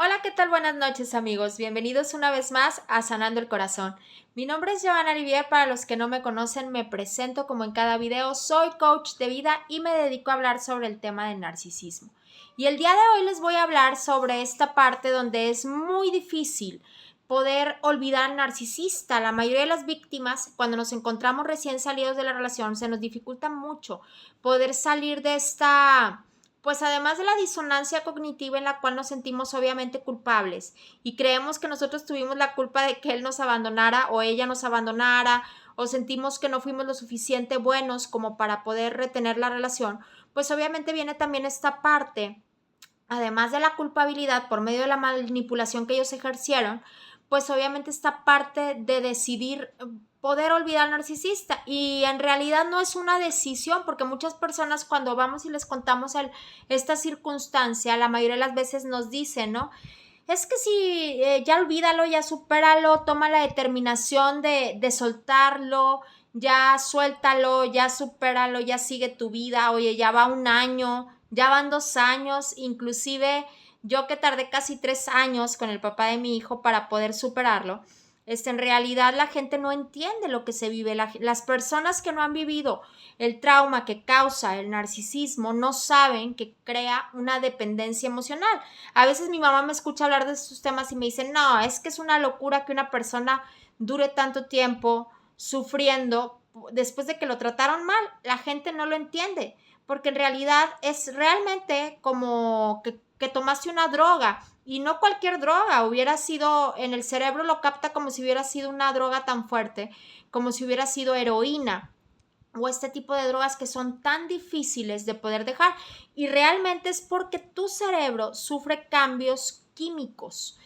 Hola, ¿qué tal? Buenas noches, amigos. Bienvenidos una vez más a Sanando el Corazón. Mi nombre es Giovanna Rivier. Para los que no me conocen, me presento como en cada video. Soy coach de vida y me dedico a hablar sobre el tema del narcisismo. Y el día de hoy les voy a hablar sobre esta parte donde es muy difícil poder olvidar al narcisista. La mayoría de las víctimas, cuando nos encontramos recién salidos de la relación, se nos dificulta mucho poder salir de esta... Pues además de la disonancia cognitiva en la cual nos sentimos obviamente culpables y creemos que nosotros tuvimos la culpa de que él nos abandonara o ella nos abandonara o sentimos que no fuimos lo suficiente buenos como para poder retener la relación, pues obviamente viene también esta parte, además de la culpabilidad por medio de la manipulación que ellos ejercieron, pues obviamente esta parte de decidir poder olvidar al narcisista, y en realidad no es una decisión, porque muchas personas cuando vamos y les contamos esta circunstancia, la mayoría de las veces nos dicen, ¿no? Es que si ya olvídalo, ya supéralo, toma la determinación de soltarlo, ya suéltalo, ya supéralo, ya sigue tu vida. Oye, ya va un año, ya van 2 años, inclusive yo que tardé casi 3 años con el papá de mi hijo para poder superarlo. En realidad la gente no entiende lo que se vive. Las personas que no han vivido el trauma que causa el narcisismo no saben que crea una dependencia emocional. A veces mi mamá me escucha hablar de estos temas y me dice, no, es que es una locura que una persona dure tanto tiempo sufriendo después de que lo trataron mal. La gente no lo entiende, porque en realidad es realmente como que tomaste una droga, y no cualquier droga. Hubiera sido, en el cerebro lo capta como si hubiera sido una droga tan fuerte, como si hubiera sido heroína o este tipo de drogas que son tan difíciles de poder dejar, y realmente es porque tu cerebro sufre cambios químicos.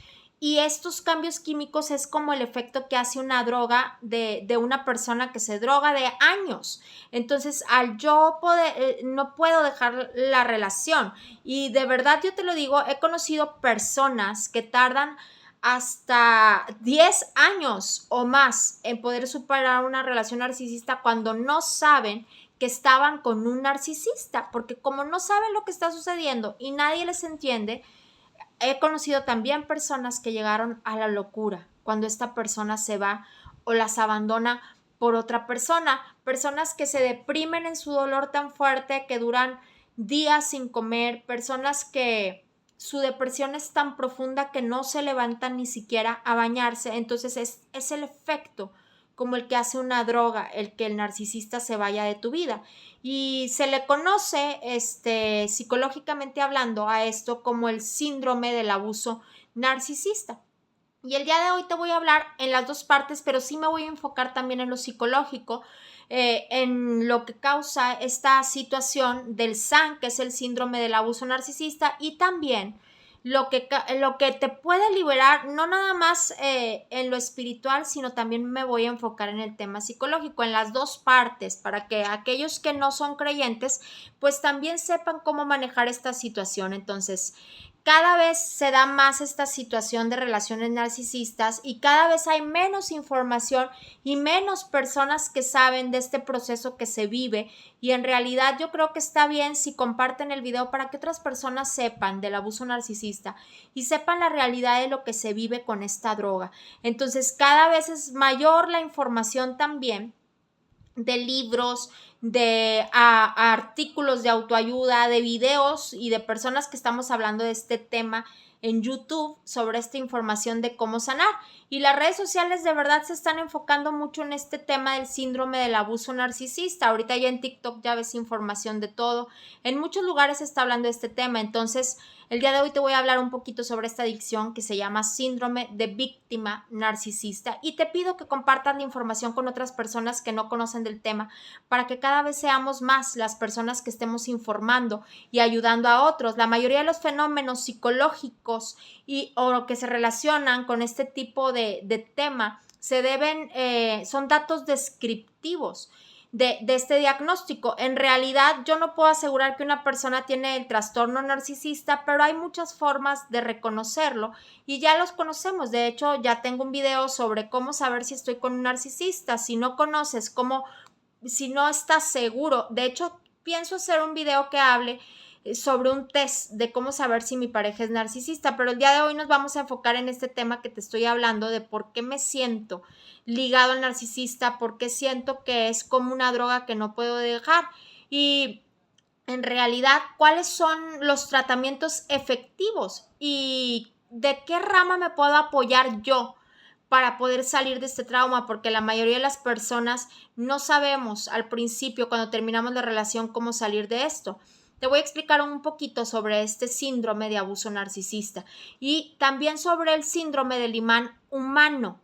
Y estos cambios químicos es como el efecto que hace una droga de una persona que se droga de años. Entonces, al yo poder, no puedo dejar la relación. Y de verdad yo te lo digo, he conocido personas que tardan hasta 10 años o más en poder superar una relación narcisista cuando no saben que estaban con un narcisista, porque como no saben lo que está sucediendo y nadie les entiende. He conocido también personas que llegaron a la locura cuando esta persona se va o las abandona por otra persona, personas que se deprimen en su dolor tan fuerte que duran días sin comer, personas que su depresión es tan profunda que no se levantan ni siquiera a bañarse. Entonces es el efecto como el que hace una droga, el que el narcisista se vaya de tu vida. Y se le conoce psicológicamente hablando a esto como el síndrome del abuso narcisista. Y el día de hoy te voy a hablar en las dos partes, pero sí me voy a enfocar también en lo psicológico, en lo que causa esta situación del SAN, que es el síndrome del abuso narcisista, y también lo que te puede liberar, no nada más en lo espiritual, sino también me voy a enfocar en el tema psicológico, en las dos partes, para que aquellos que no son creyentes, pues también sepan cómo manejar esta situación. Entonces, cada vez se da más esta situación de relaciones narcisistas y cada vez hay menos información y menos personas que saben de este proceso que se vive, y en realidad yo creo que está bien si comparten el video para que otras personas sepan del abuso narcisista y sepan la realidad de lo que se vive con esta droga. Entonces cada vez es mayor la información también de libros, de artículos de autoayuda, de videos y de personas que estamos hablando de este tema en YouTube sobre esta información de cómo sanar. Y las redes sociales de verdad se están enfocando mucho en este tema del síndrome del abuso narcisista. Ahorita ya en TikTok ya ves información de todo. En muchos lugares se está hablando de este tema. Entonces, el día de hoy te voy a hablar un poquito sobre esta adicción que se llama síndrome de víctima narcisista, y te pido que compartas la información con otras personas que no conocen del tema para que cada vez seamos más las personas que estemos informando y ayudando a otros. La mayoría de los fenómenos psicológicos o que se relacionan con este tipo de tema se deben, son datos descriptivos de este diagnóstico. En realidad yo no puedo asegurar que una persona tiene el trastorno narcisista, pero hay muchas formas de reconocerlo y ya los conocemos. De hecho, ya tengo un video sobre cómo saber si estoy con un narcisista. Si no conoces cómo, si no estás seguro, de hecho pienso hacer un video que hable sobre un test de cómo saber si mi pareja es narcisista, pero el día de hoy nos vamos a enfocar en este tema que te estoy hablando de por qué me siento ligado al narcisista, por qué siento que es como una droga que no puedo dejar y en realidad cuáles son los tratamientos efectivos y de qué rama me puedo apoyar yo para poder salir de este trauma, porque la mayoría de las personas no sabemos al principio, cuando terminamos la relación, cómo salir de esto. Te voy a explicar un poquito sobre este síndrome de abuso narcisista y también sobre el síndrome del imán humano.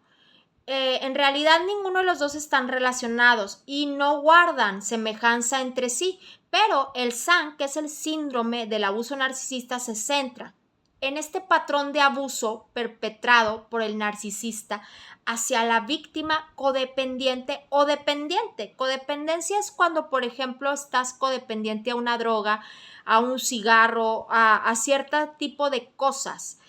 En realidad ninguno de los dos están relacionados y no guardan semejanza entre sí, pero el SAN, que es el síndrome del abuso narcisista, se centra en este patrón de abuso perpetrado por el narcisista hacia la víctima codependiente o dependiente. Codependencia es cuando, por ejemplo, estás codependiente a una droga, a un cigarro, a cierto tipo de cosas.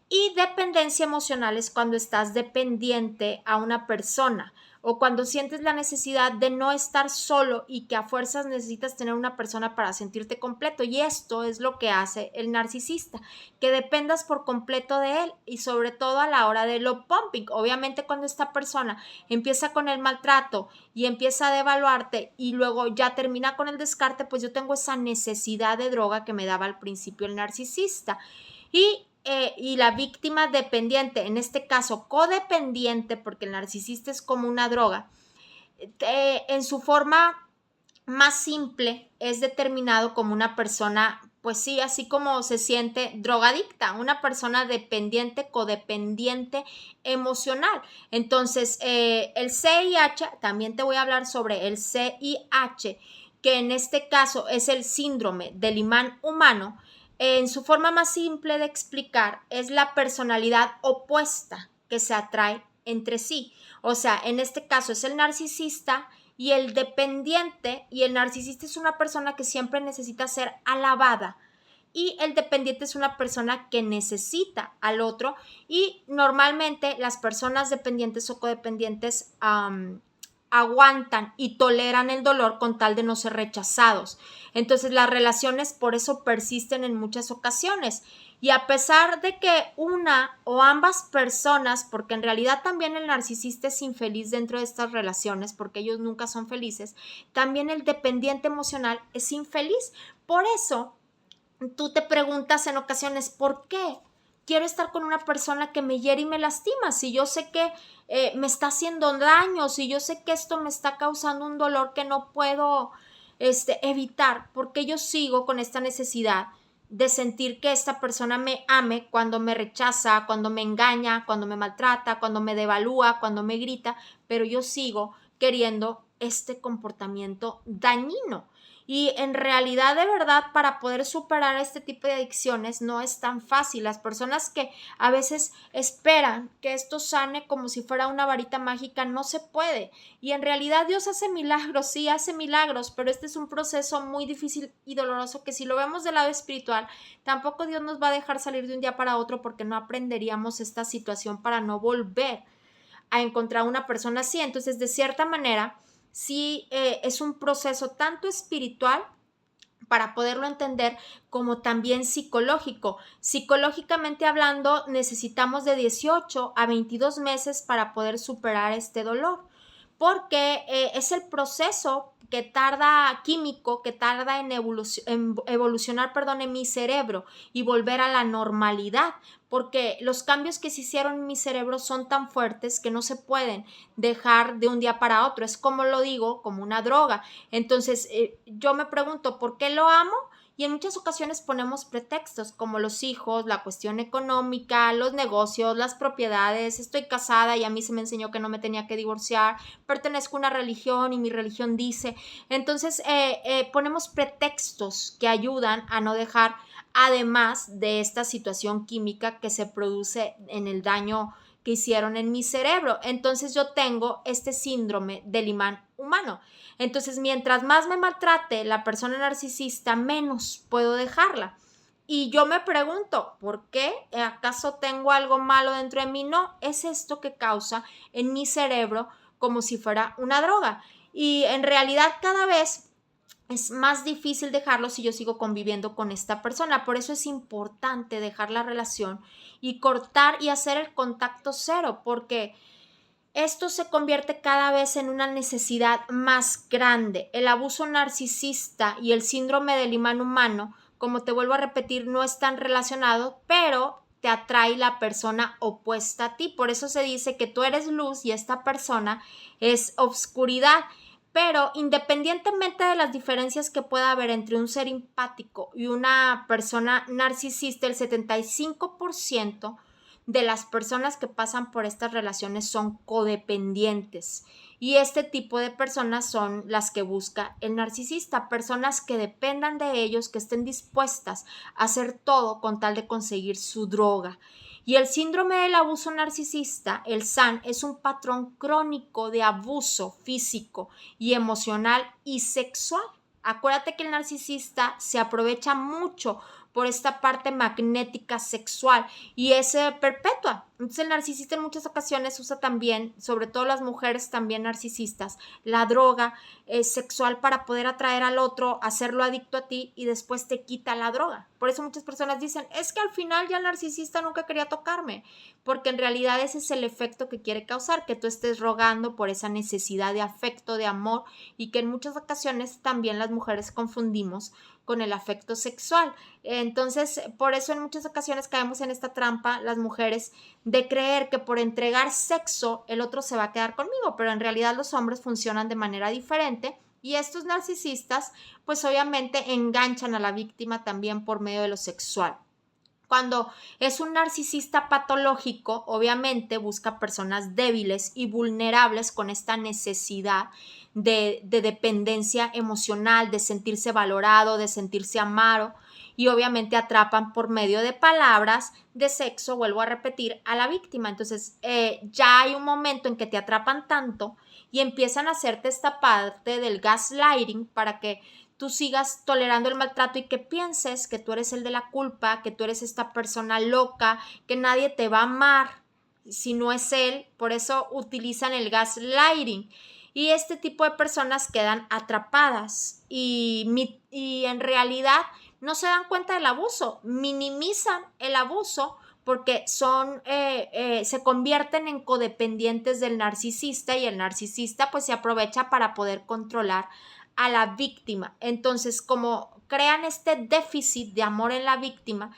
Y dependencia emocional es cuando estás dependiente a una persona o cuando sientes la necesidad de no estar solo y que a fuerzas necesitas tener una persona para sentirte completo. Y esto es lo que hace el narcisista, que dependas por completo de él y sobre todo a la hora de lo pumping. Obviamente cuando esta persona empieza con el maltrato y empieza a devaluarte y luego ya termina con el descarte, pues yo tengo esa necesidad de droga que me daba al principio el narcisista. Y la víctima dependiente, en este caso codependiente, porque el narcisista es como una droga, en su forma más simple es determinado como una persona, pues sí, así como se siente drogadicta, una persona dependiente, codependiente emocional. Entonces, el CIH, también te voy a hablar sobre el CIH, que en este caso es el síndrome del imán humano. En su forma más simple de explicar, es la personalidad opuesta que se atrae entre sí. O sea, en este caso es el narcisista y el dependiente, y el narcisista es una persona que siempre necesita ser alabada y el dependiente es una persona que necesita al otro, y normalmente las personas dependientes o codependientes aguantan y toleran el dolor con tal de no ser rechazados. Entonces las relaciones por eso persisten en muchas ocasiones. Y a pesar de que una o ambas personas, porque en realidad también el narcisista es infeliz dentro de estas relaciones, porque ellos nunca son felices, también el dependiente emocional es infeliz. Por eso tú te preguntas en ocasiones, ¿por qué quiero estar con una persona que me hiere y me lastima? Si yo sé que me está haciendo daño, si yo sé que esto me está causando un dolor que no puedo evitar, porque yo sigo con esta necesidad de sentir que esta persona me ame cuando me rechaza, cuando me engaña, cuando me maltrata, cuando me devalúa, cuando me grita, pero yo sigo queriendo este comportamiento dañino. Y en realidad, de verdad, para poder superar este tipo de adicciones no es tan fácil. Las personas que a veces esperan que esto sane como si fuera una varita mágica, no se puede. Y en realidad Dios hace milagros, sí, hace milagros, pero este es un proceso muy difícil y doloroso que si lo vemos del lado espiritual, tampoco Dios nos va a dejar salir de un día para otro, porque no aprenderíamos esta situación para no volver a encontrar una persona así. Entonces, de cierta manera, sí, es un proceso tanto espiritual para poderlo entender, como también psicológico. Psicológicamente hablando, necesitamos de 18 a 22 meses para poder superar este dolor, porque es el proceso que tarda químico, que tarda en evolucionar, en mi cerebro y volver a la normalidad, porque los cambios que se hicieron en mi cerebro son tan fuertes que no se pueden dejar de un día para otro. Es como lo digo, como una droga. Entonces, yo me pregunto, ¿por qué lo amo? Y en muchas ocasiones ponemos pretextos como los hijos, la cuestión económica, los negocios, las propiedades, estoy casada y a mí se me enseñó que no me tenía que divorciar, pertenezco a una religión y mi religión dice. Entonces ponemos pretextos que ayudan a no dejar, además de esta situación química que se produce en el daño que hicieron en mi cerebro. Entonces yo tengo este síndrome del imán humano. Entonces, mientras más me maltrate la persona narcisista, menos puedo dejarla. Y yo me pregunto, ¿por qué? ¿Acaso tengo algo malo dentro de mí? No, es esto que causa en mi cerebro como si fuera una droga. Y en realidad cada vez es más difícil dejarlo si yo sigo conviviendo con esta persona. Por eso es importante dejar la relación y cortar y hacer el contacto cero, porque esto se convierte cada vez en una necesidad más grande. El abuso narcisista y el síndrome del imán humano, como te vuelvo a repetir, no están relacionados, pero te atrae la persona opuesta a ti. Por eso se dice que tú eres luz y esta persona es obscuridad. Pero independientemente de las diferencias que pueda haber entre un ser empático y una persona narcisista, el 75% de las personas que pasan por estas relaciones son codependientes, y este tipo de personas son las que busca el narcisista, personas que dependan de ellos, que estén dispuestas a hacer todo con tal de conseguir su droga. Y el síndrome del abuso narcisista, el SAN, es un patrón crónico de abuso físico y emocional y sexual. Acuérdate que el narcisista se aprovecha mucho por esta parte magnética sexual y es perpetua. Entonces el narcisista en muchas ocasiones usa también, sobre todo las mujeres también narcisistas, la droga sexual para poder atraer al otro, hacerlo adicto a ti y después te quita la droga. Por eso muchas personas dicen, es que al final ya el narcisista nunca quería tocarme, porque en realidad ese es el efecto que quiere causar, que tú estés rogando por esa necesidad de afecto, de amor, y que en muchas ocasiones también las mujeres confundimos con el afecto sexual. Entonces, por eso en muchas ocasiones caemos en esta trampa las mujeres de creer que por entregar sexo el otro se va a quedar conmigo, pero en realidad los hombres funcionan de manera diferente y estos narcisistas pues obviamente enganchan a la víctima también por medio de lo sexual. Cuando es un narcisista patológico, obviamente busca personas débiles y vulnerables con esta necesidad de dependencia emocional, de sentirse valorado, de sentirse amado, y obviamente atrapan por medio de palabras de sexo, vuelvo a repetir, a la víctima. Entonces ya hay un momento en que te atrapan tanto y empiezan a hacerte esta parte del gaslighting para que tú sigas tolerando el maltrato y que pienses que tú eres el de la culpa, que tú eres esta persona loca, que nadie te va a amar si no es él. Por eso utilizan el gaslighting. Y este tipo de personas quedan atrapadas y en realidad no se dan cuenta del abuso, minimizan el abuso porque se convierten en codependientes del narcisista y el narcisista pues se aprovecha para poder controlar a la víctima. Entonces, como crean este déficit de amor en la víctima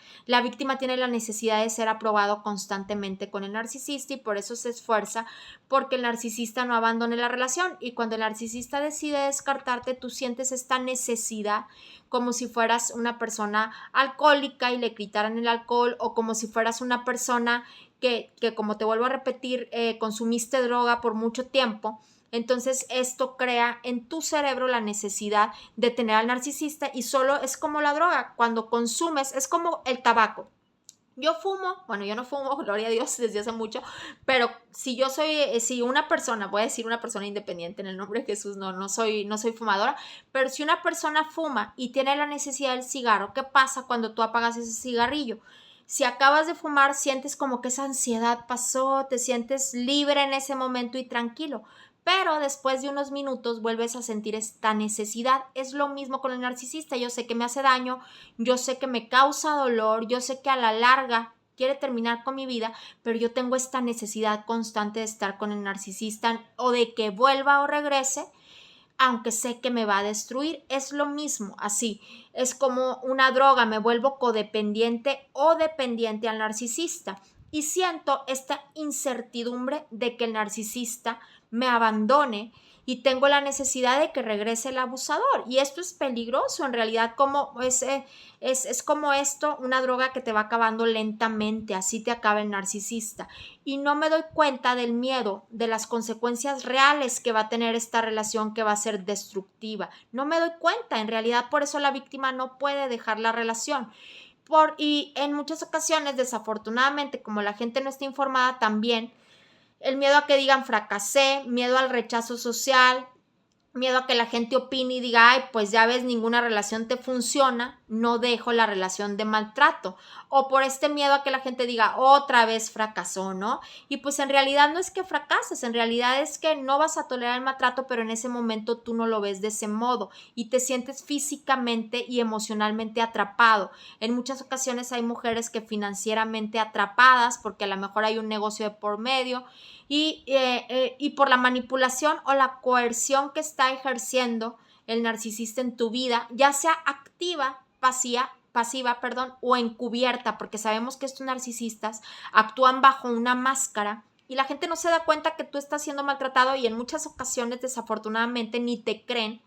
tiene la necesidad de ser aprobado constantemente con el narcisista y por eso se esfuerza porque el narcisista no abandone la relación. Y cuando el narcisista decide descartarte, tú sientes esta necesidad como si fueras una persona alcohólica y le quitaran el alcohol, o como si fueras una persona que como te vuelvo a repetir, consumiste droga por mucho tiempo. Entonces esto crea en tu cerebro la necesidad de tener al narcisista y solo es como la droga. Cuando consumes, es como el tabaco. Yo fumo, bueno, yo no fumo, gloria a Dios, desde hace mucho, pero si una persona, voy a decir una persona independiente en el nombre de Jesús, no soy fumadora, pero si una persona fuma y tiene la necesidad del cigarro, ¿qué pasa cuando tú apagas ese cigarrillo? Si acabas de fumar, sientes como que esa ansiedad pasó, te sientes libre en ese momento y tranquilo, pero después de unos minutos vuelves a sentir esta necesidad. Es lo mismo con el narcisista. Yo sé que me hace daño, yo sé que me causa dolor, yo sé que a la larga quiere terminar con mi vida, pero yo tengo esta necesidad constante de estar con el narcisista o de que vuelva o regrese, aunque sé que me va a destruir. Es lo mismo, así. Es como una droga, me vuelvo codependiente o dependiente al narcisista y siento esta incertidumbre de que el narcisista me abandone y tengo la necesidad de que regrese el abusador. Y esto es peligroso, en realidad, como es como esto, una droga que te va acabando lentamente, así te acaba el narcisista. Y no me doy cuenta del miedo, de las consecuencias reales que va a tener esta relación, que va a ser destructiva. No me doy cuenta, en realidad por eso la víctima no puede dejar la relación. Y en muchas ocasiones, desafortunadamente, como la gente no está informada también, el miedo a que digan fracasé, miedo al rechazo social, miedo a que la gente opine y diga, ay, pues ya ves, ninguna relación te funciona, no dejo la relación de maltrato, o por este miedo a que la gente diga otra vez fracasó, ¿no? Y pues en realidad no es que fracases, en realidad es que no vas a tolerar el maltrato, pero en ese momento tú no lo ves de ese modo y te sientes físicamente y emocionalmente atrapado. En muchas ocasiones hay mujeres que financieramente atrapadas porque a lo mejor hay un negocio de por medio y por la manipulación o la coerción que está ejerciendo el narcisista en tu vida, ya sea activa, pasiva, o encubierta, porque sabemos que estos narcisistas actúan bajo una máscara y la gente no se da cuenta que tú estás siendo maltratado y en muchas ocasiones desafortunadamente ni te creen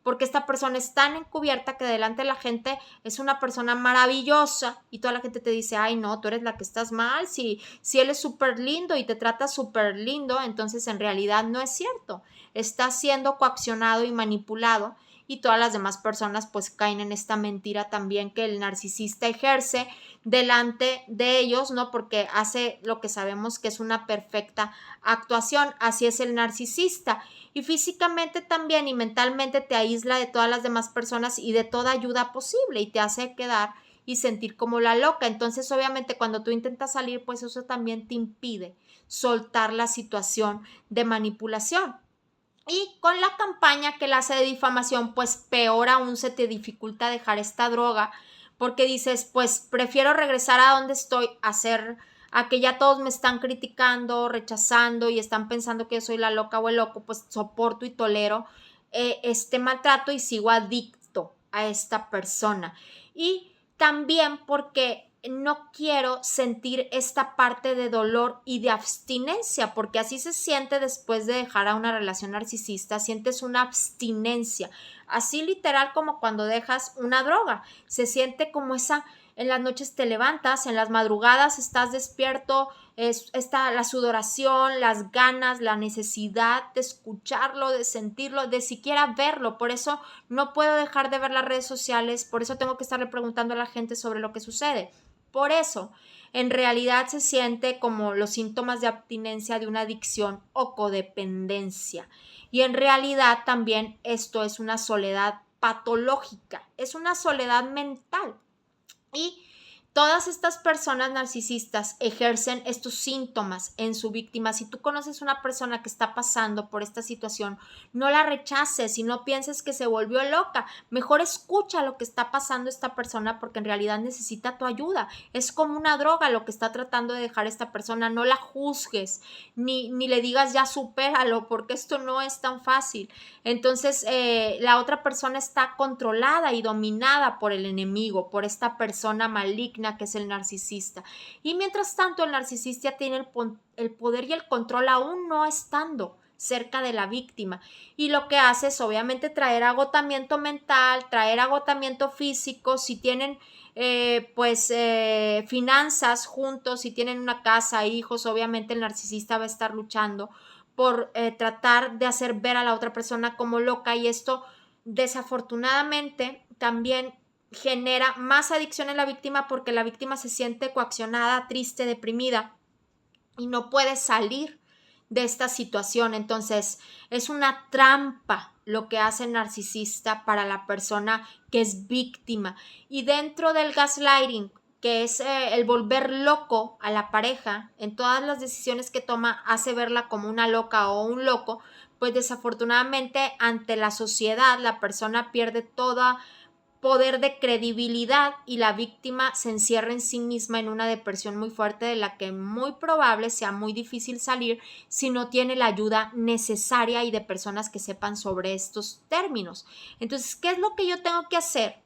porque esta persona es tan encubierta que delante de la gente es una persona maravillosa y toda la gente te dice, ay no, tú eres la que estás mal, si él es súper lindo y te trata súper lindo, entonces en realidad no es cierto, está siendo coaccionado y manipulado y todas las demás personas pues caen en esta mentira también que el narcisista ejerce delante de ellos, ¿no? Porque hace lo que sabemos que es una perfecta actuación, así es el narcisista. Y físicamente también y mentalmente te aísla de todas las demás personas y de toda ayuda posible y te hace quedar y sentir como la loca. Entonces, obviamente, cuando tú intentas salir, pues eso también te impide soltar la situación de manipulación. Y con la campaña que la hace de difamación, pues peor aún se te dificulta dejar esta droga porque dices, pues prefiero regresar a donde estoy a que ya todos me están criticando, rechazando y están pensando que yo soy la loca o el loco, pues soporto y tolero este maltrato y sigo adicto a esta persona. Y también porque no quiero sentir esta parte de dolor y de abstinencia, porque así se siente después de dejar a una relación narcisista, sientes una abstinencia, así literal como cuando dejas una droga, se siente como esa, en las noches te levantas, en las madrugadas estás despierto, está la sudoración, las ganas, la necesidad de escucharlo, de sentirlo, de siquiera verlo. Por eso no puedo dejar de ver las redes sociales, por eso tengo que estarle preguntando a la gente sobre lo que sucede. Por eso, en realidad se siente como los síntomas de abstinencia de una adicción o codependencia. Y en realidad también esto es una soledad patológica, es una soledad mental. Y todas estas personas narcisistas ejercen estos síntomas en su víctima. Si tú conoces una persona que está pasando por esta situación, no la rechaces y no pienses que se volvió loca. Mejor escucha lo que está pasando esta persona porque en realidad necesita tu ayuda. Es como una droga lo que está tratando de dejar esta persona. No la juzgues ni le digas ya supéralo porque esto no es tan fácil. Entonces la otra persona está controlada y dominada por el enemigo, por esta persona maligna que es el narcisista. Y mientras tanto el narcisista tiene el poder y el control aún no estando cerca de la víctima y lo que hace es obviamente traer agotamiento mental, traer agotamiento físico. Si tienen finanzas juntos, si tienen una casa, hijos, obviamente el narcisista va a estar luchando por tratar de hacer ver a la otra persona como loca y esto desafortunadamente también genera más adicción en la víctima porque la víctima se siente coaccionada, triste, deprimida y no puede salir de esta situación. Entonces es una trampa lo que hace el narcisista para la persona que es víctima. Y dentro del gaslighting, que es el volver loco a la pareja, en todas las decisiones que toma hace verla como una loca o un loco, pues desafortunadamente ante la sociedad la persona pierde toda poder de credibilidad y la víctima se encierra en sí misma en una depresión muy fuerte de la que muy probable sea muy difícil salir si no tiene la ayuda necesaria y de personas que sepan sobre estos términos. Entonces, ¿qué es lo que yo tengo que hacer?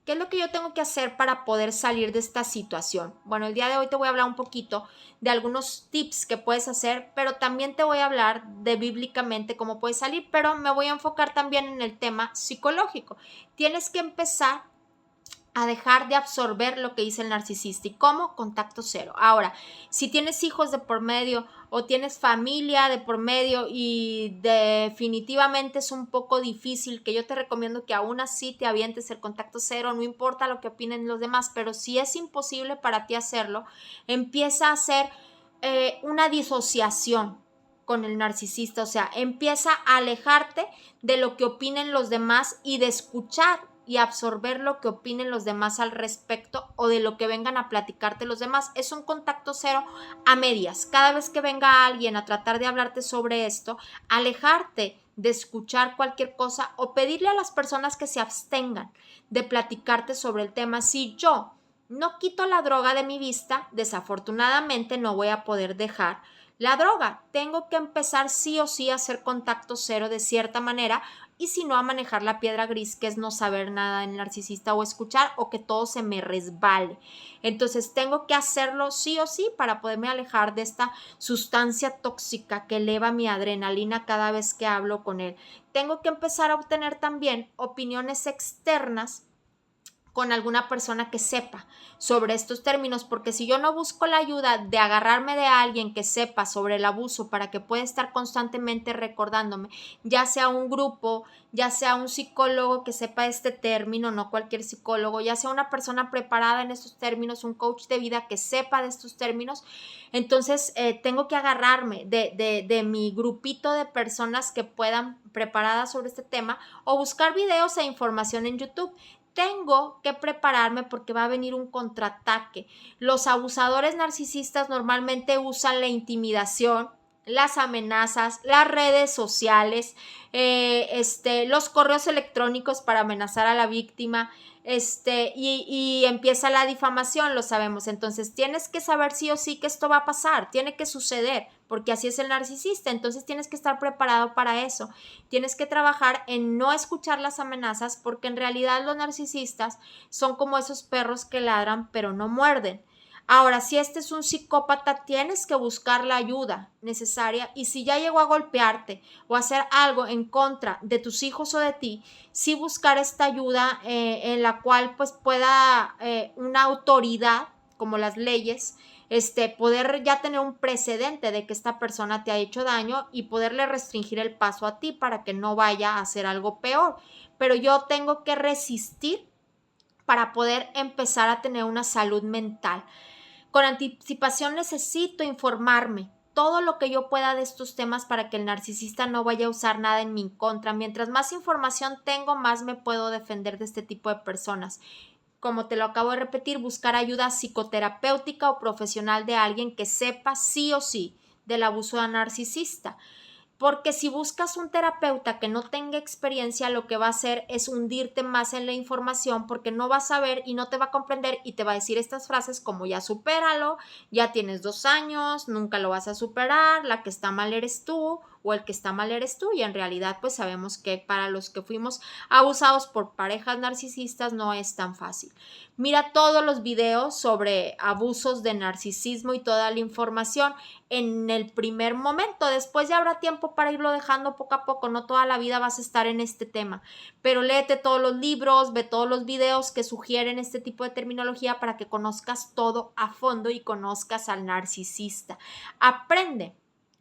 ¿Qué es lo que yo tengo que hacer para poder salir de esta situación? Bueno, el día de hoy te voy a hablar un poquito de algunos tips que puedes hacer, pero también te voy a hablar de bíblicamente cómo puedes salir, pero me voy a enfocar también en el tema psicológico. Tienes que empezar a dejar de absorber lo que dice el narcisista. ¿Y cómo? Contacto cero. Ahora, si tienes hijos de por medio o tienes familia de por medio y definitivamente es un poco difícil, que yo te recomiendo que aún así te avientes el contacto cero, no importa lo que opinen los demás, pero si es imposible para ti hacerlo, empieza a hacer una disociación con el narcisista, o sea, empieza a alejarte de lo que opinen los demás y de escuchar y absorber lo que opinen los demás al respecto o de lo que vengan a platicarte los demás. Es un contacto cero a medias. Cada vez que venga alguien a tratar de hablarte sobre esto, alejarte de escuchar cualquier cosa o pedirle a las personas que se abstengan de platicarte sobre el tema. Si yo no quito la droga de mi vista, desafortunadamente no voy a poder dejar la droga. Tengo que empezar sí o sí a hacer contacto cero de cierta manera y si no, a manejar la piedra gris, que es no saber nada del narcisista o escuchar o que todo se me resbale. Entonces tengo que hacerlo sí o sí para poderme alejar de esta sustancia tóxica que eleva mi adrenalina cada vez que hablo con él. Tengo que empezar a obtener también opiniones externas con alguna persona que sepa sobre estos términos, porque si yo no busco la ayuda de agarrarme de alguien que sepa sobre el abuso para que pueda estar constantemente recordándome, ya sea un grupo, ya sea un psicólogo que sepa este término, no cualquier psicólogo, ya sea una persona preparada en estos términos, un coach de vida que sepa de estos términos, entonces tengo que agarrarme de mi grupito de personas que puedan preparadas sobre este tema o buscar videos e información en YouTube. Tengo que prepararme porque va a venir un contraataque. Los abusadores narcisistas normalmente usan la intimidación, las amenazas, las redes sociales, los correos electrónicos para amenazar a la víctima, y empieza la difamación, lo sabemos. Entonces tienes que saber sí o sí que esto va a pasar, tiene que suceder, porque así es el narcisista. Entonces tienes que estar preparado para eso. Tienes que trabajar en no escuchar las amenazas, porque en realidad los narcisistas son como esos perros que ladran pero no muerden. Ahora, si este es un psicópata, tienes que buscar la ayuda necesaria, y si ya llegó a golpearte o a hacer algo en contra de tus hijos o de ti, sí buscar esta ayuda en la cual pues pueda una autoridad como las leyes, poder ya tener un precedente de que esta persona te ha hecho daño y poderle restringir el paso a ti para que no vaya a hacer algo peor. Pero yo tengo que resistir para poder empezar a tener una salud mental. Con anticipación necesito informarme todo lo que yo pueda de estos temas para que el narcisista no vaya a usar nada en mi contra. Mientras más información tengo, más me puedo defender de este tipo de personas. Como te lo acabo de repetir, buscar ayuda psicoterapéutica o profesional de alguien que sepa sí o sí del abuso narcisista. Porque si buscas un terapeuta que no tenga experiencia, lo que va a hacer es hundirte más en la información, porque no va a saber y no te va a comprender y te va a decir estas frases como ya supéralo, ya tienes 2 años, nunca lo vas a superar, la que está mal eres tú o el que está mal eres tú. Y en realidad pues sabemos que para los que fuimos abusados por parejas narcisistas no es tan fácil. Mira todos los videos sobre abusos de narcisismo y toda la información en el primer momento. Después ya habrá tiempo para irlo dejando poco a poco. No toda la vida vas a estar en este tema, pero léete todos los libros, ve todos los videos que sugieren este tipo de terminología para que conozcas todo a fondo y conozcas al narcisista. Aprende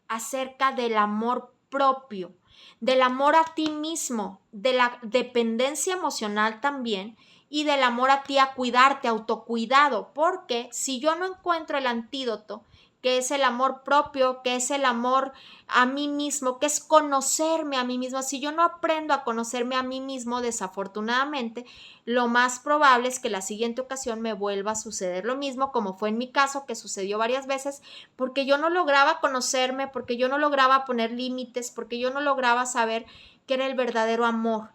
acerca del amor propio, del amor a ti mismo, de la dependencia emocional también, y del amor a ti, a cuidarte, autocuidado, porque si yo no encuentro el antídoto, que es el amor propio, que es el amor a mí mismo, que es conocerme a mí mismo, si yo no aprendo a conocerme a mí mismo, desafortunadamente, lo más probable es que la siguiente ocasión me vuelva a suceder lo mismo, como fue en mi caso, que sucedió varias veces, porque yo no lograba conocerme, porque yo no lograba poner límites, porque yo no lograba saber qué era el verdadero amor.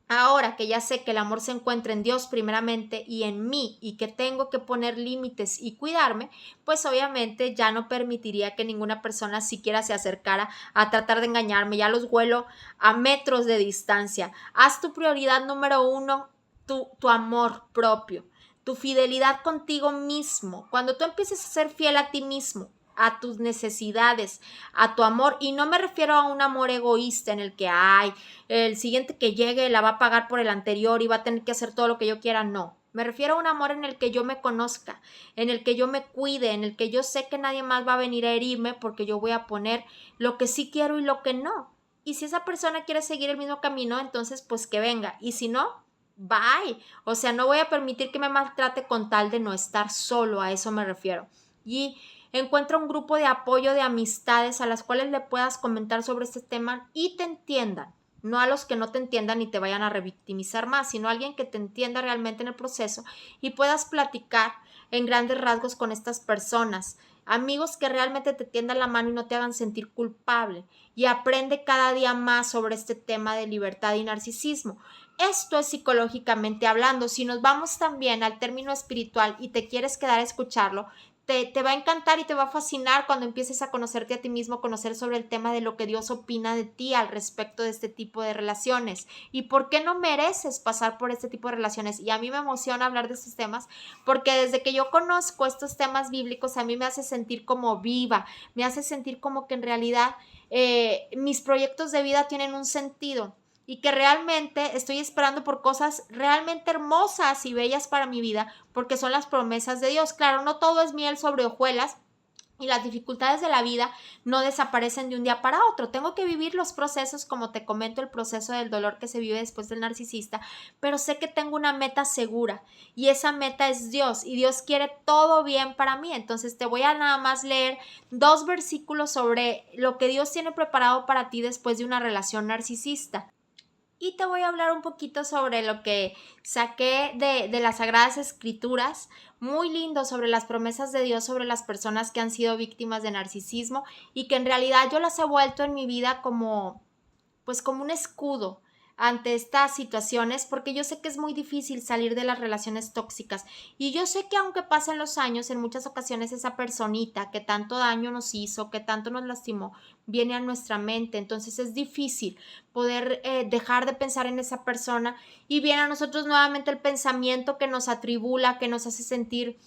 Ahora que ya sé que el amor se encuentra en Dios primeramente y en mí, y que tengo que poner límites y cuidarme, pues obviamente ya no permitiría que ninguna persona siquiera se acercara a tratar de engañarme. Ya los huelo a metros de distancia. Haz tu prioridad número 1, tu amor propio, tu fidelidad contigo mismo. Cuando tú empieces a ser fiel a ti mismo, a tus necesidades, a tu amor, y no me refiero a un amor egoísta en el que el siguiente que llegue la va a pagar por el anterior y va a tener que hacer todo lo que yo quiera. No, me refiero a un amor en el que yo me conozca, en el que yo me cuide, en el que yo sé que nadie más va a venir a herirme, porque yo voy a poner lo que sí quiero y lo que no. Y si esa persona quiere seguir el mismo camino, entonces pues que venga, y si no, bye. O sea, no voy a permitir que me maltrate con tal de no estar solo, a eso me refiero. Y encuentra un grupo de apoyo, de amistades a las cuales le puedas comentar sobre este tema y te entiendan. no a los que no te entiendan y te vayan a revictimizar más, sino a alguien que te entienda realmente en el proceso y puedas platicar en grandes rasgos con estas personas. Amigos que realmente te tiendan la mano y no te hagan sentir culpable. Y aprende cada día más sobre este tema de libertad y narcisismo. Esto es psicológicamente hablando. Si nos vamos también al término espiritual y te quieres quedar a escucharlo, te va a encantar y te va a fascinar cuando empieces a conocerte a ti mismo, conocer sobre el tema de lo que Dios opina de ti al respecto de este tipo de relaciones y por qué no mereces pasar por este tipo de relaciones. Y a mí me emociona hablar de estos temas porque desde que yo conozco estos temas bíblicos a mí me hace sentir como viva, me hace sentir como que en realidad mis proyectos de vida tienen un sentido y que realmente estoy esperando por cosas realmente hermosas y bellas para mi vida, porque son las promesas de Dios. Claro, no todo es miel sobre hojuelas y las dificultades de la vida no desaparecen de un día para otro. Tengo que vivir los procesos, como te comento, el proceso del dolor que se vive después del narcisista, pero sé que tengo una meta segura y esa meta es Dios y Dios quiere todo bien para mí. Entonces te voy a nada más leer 2 versículos sobre lo que Dios tiene preparado para ti después de una relación narcisista. Y te voy a hablar un poquito sobre lo que saqué de las Sagradas Escrituras, muy lindo sobre las promesas de Dios sobre las personas que han sido víctimas de narcisismo y que en realidad yo las he vuelto en mi vida como, pues como un escudo ante estas situaciones, porque yo sé que es muy difícil salir de las relaciones tóxicas y yo sé que aunque pasen los años, en muchas ocasiones esa personita que tanto daño nos hizo, que tanto nos lastimó, viene a nuestra mente, entonces es difícil poder dejar de pensar en esa persona y viene a nosotros nuevamente el pensamiento que nos atribula, que nos hace sentir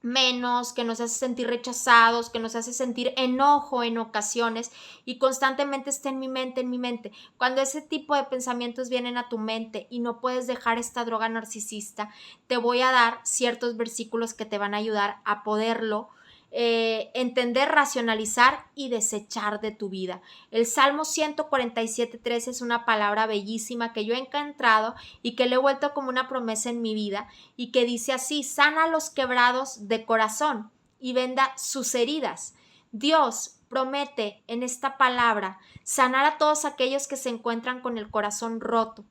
menos, que nos hace sentir rechazados, que nos hace sentir enojo en ocasiones y constantemente está en mi mente, en mi mente. Cuando ese tipo de pensamientos vienen a tu mente y no puedes dejar esta droga narcisista, te voy a dar ciertos versículos que te van a ayudar a poderlo entender, racionalizar y desechar de tu vida. El Salmo 147.3 es una palabra bellísima que yo he encontrado y que le he vuelto como una promesa en mi vida y que dice así: sana a los quebrados de corazón y venda sus heridas. Dios promete en esta palabra sanar a todos aquellos que se encuentran con el corazón roto,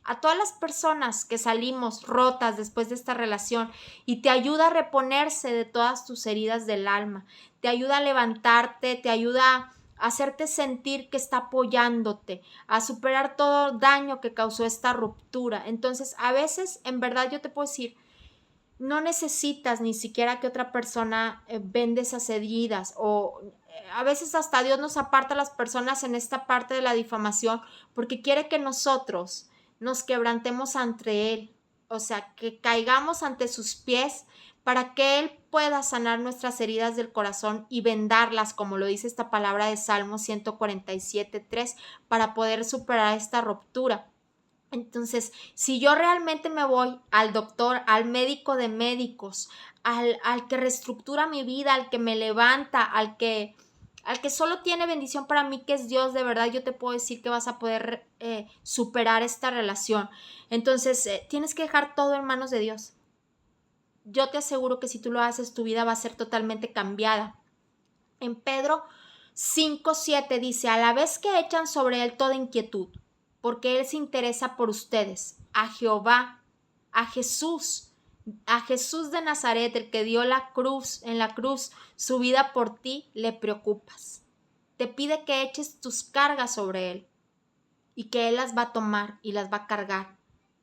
a todas las personas que salimos rotas después de esta relación y te ayuda a reponerse de todas tus heridas del alma, te ayuda a levantarte, te ayuda a hacerte sentir que está apoyándote, a superar todo daño que causó esta ruptura. Entonces, a veces, en verdad, yo te puedo decir, no necesitas ni siquiera que otra persona vende esas heridas o a veces hasta Dios nos aparta a las personas en esta parte de la difamación porque quiere que nosotros nos quebrantemos ante Él, o sea, que caigamos ante sus pies para que Él pueda sanar nuestras heridas del corazón y vendarlas, como lo dice esta palabra de Salmo 147.3, para poder superar esta ruptura. Entonces, si yo realmente me voy al doctor, al médico de médicos, al que reestructura mi vida, al que me levanta, al que solo tiene bendición para mí, que es Dios, de verdad yo te puedo decir que vas a poder superar esta relación. Entonces, tienes que dejar todo en manos de Dios. Yo te aseguro que si tú lo haces, tu vida va a ser totalmente cambiada. En Pedro 5.7 dice: a la vez que echan sobre él toda inquietud, porque Él se interesa por ustedes, a Jehová, a Jesús de Nazaret, el que dio en la cruz su vida por ti, le preocupas. Te pide que eches tus cargas sobre Él y que Él las va a tomar y las va a cargar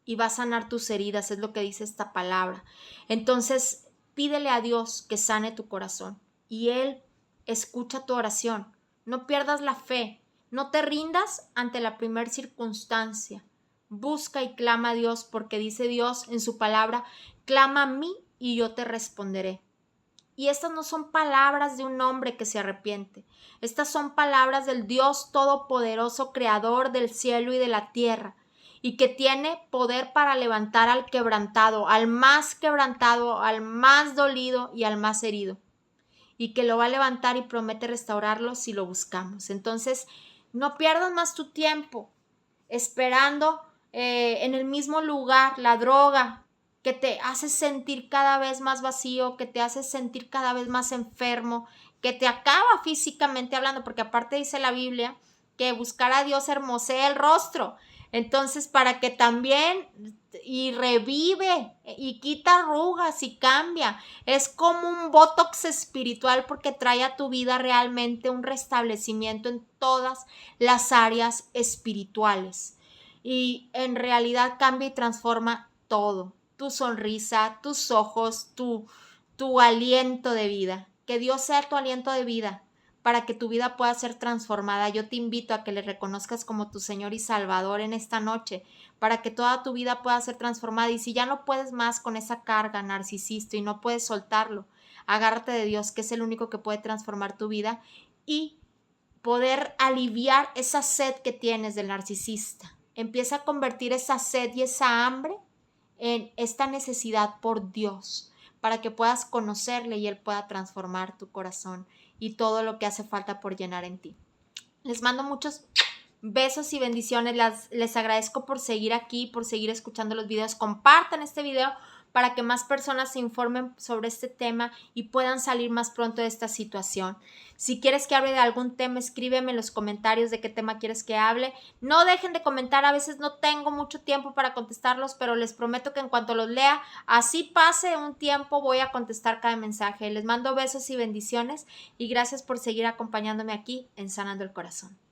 y va a sanar tus heridas, es lo que dice esta palabra. Entonces, pídele a Dios que sane tu corazón y Él escucha tu oración. No pierdas la fe. No te rindas ante la primer circunstancia. Busca y clama a Dios, porque dice Dios en su palabra: clama a mí y yo te responderé. Y estas no son palabras de un hombre que se arrepiente. Estas son palabras del Dios todopoderoso, creador del cielo y de la tierra, y que tiene poder para levantar al quebrantado, al más dolido y al más herido, y que lo va a levantar y promete restaurarlo si lo buscamos. Entonces, no pierdas más tu tiempo esperando en el mismo lugar la droga que te hace sentir cada vez más vacío, que te hace sentir cada vez más enfermo, que te acaba físicamente hablando, porque aparte dice la Biblia que buscar a Dios hermosea el rostro. Entonces, para que también, y revive, y quita arrugas y cambia. Es como un botox espiritual porque trae a tu vida realmente un restablecimiento en todas las áreas espirituales. Y en realidad cambia y transforma todo. Tu sonrisa, tus ojos, tu aliento de vida. Que Dios sea tu aliento de vida para que tu vida pueda ser transformada. Yo te invito a que le reconozcas como tu Señor y Salvador en esta noche, para que toda tu vida pueda ser transformada. Y si ya no puedes más con esa carga narcisista y no puedes soltarlo, agárrate de Dios, que es el único que puede transformar tu vida y poder aliviar esa sed que tienes del narcisista. Empieza a convertir esa sed y esa hambre en esta necesidad por Dios, para que puedas conocerle y Él pueda transformar tu corazón y todo lo que hace falta por llenar en ti. Les mando muchos besos y bendiciones. Les agradezco por seguir aquí, por seguir escuchando los videos. Compartan este video para que más personas se informen sobre este tema y puedan salir más pronto de esta situación. Si quieres que hable de algún tema, escríbeme en los comentarios de qué tema quieres que hable. No dejen de comentar, a veces no tengo mucho tiempo para contestarlos, pero les prometo que en cuanto los lea, así pase un tiempo, voy a contestar cada mensaje. Les mando besos y bendiciones y gracias por seguir acompañándome aquí en Sanando el Corazón.